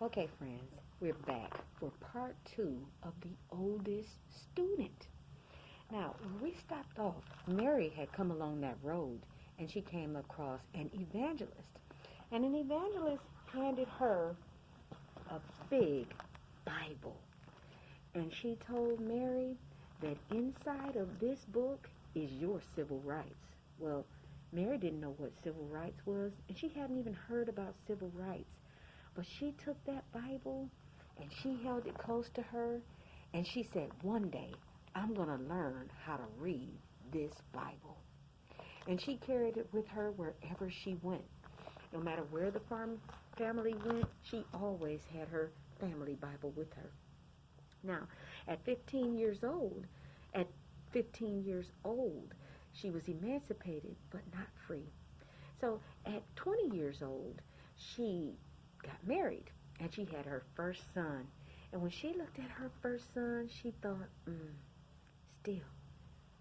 Okay, friends, we're back for part two of the oldest student. Now, when we stopped off, Mary had come along that road and she came across an evangelist. And an evangelist handed her a big Bible. And she told Mary that inside of this book is your civil rights. Well, Mary didn't know what civil rights was, and she hadn't even heard about civil rights. But she took that Bible and she held it close to her and she said, one day I'm going to learn how to read this Bible. And she carried it with her wherever she went. No matter where the family went, she always had her family Bible with her. Now, at 15 years old, at 15 years old, she was emancipated but not free. So at 20 years old, she got married and she had her first son. And when she looked at her first son, she thought, still,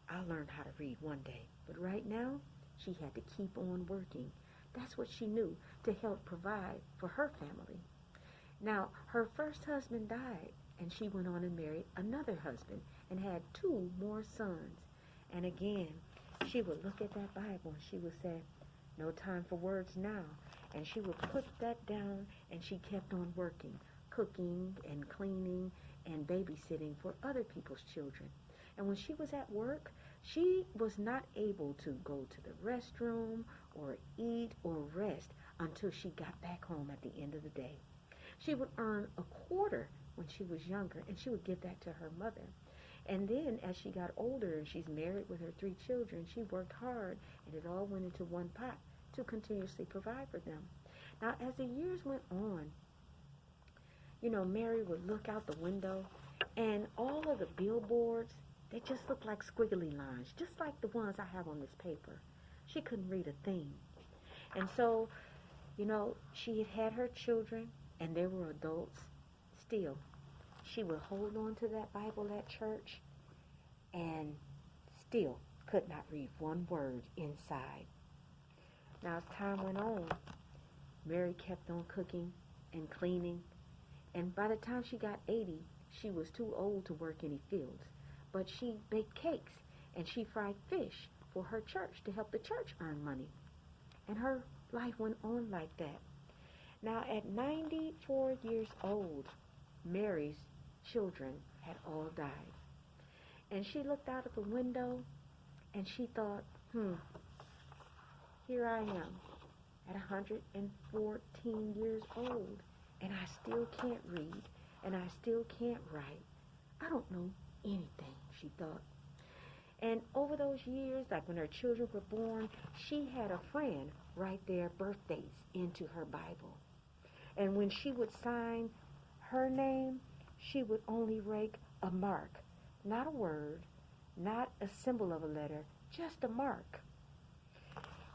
I'll learn how to read one day. But right now, she had to keep on working. That's what she knew, to help provide for her family. Now, her first husband died, and she went on and married another husband and had two more sons. And again, she would look at that Bible and she would say, no time for words now. And she would put that down and she kept on working, cooking and cleaning and babysitting for other people's children. And when she was at work, she was not able to go to the restroom or eat or rest until she got back home at the end of the day. She would earn a quarter when she was younger, and she would give that to her mother. And then as she got older and she's married with her three children, she worked hard, and it all went into one pot to continuously provide for them. Now, as the years went on, Mary would look out the window, and all of the billboards, they just looked like squiggly lines, just like the ones I have on this paper. She couldn't read a thing. And so, she had had her children, and they were adults. Still, she would hold on to that Bible at church and still could not read one word inside. Now, as time went on, Mary kept on cooking and cleaning, and by the time she got 80, she was too old to work any fields. But she baked cakes and she fried fish for her church to help the church earn money. And her life went on like that. Now, at 94 years old, Mary's children had all died. And she looked out of the window and she thought, here I am at 114 years old, and I still can't read, and I still can't write. I don't know anything, she thought. And over those years, like when her children were born, she had a friend write their birthdays into her Bible. And when she would sign her name, she would only write a mark, not a word, not a symbol of a letter, just a mark.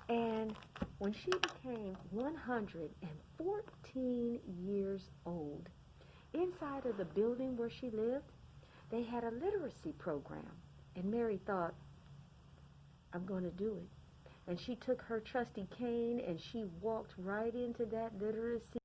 And when she became 114 years old, inside of the building where she lived, they had a literacy program. And Mary thought, I'm going to do it. And she took her trusty cane and she walked right into that literacy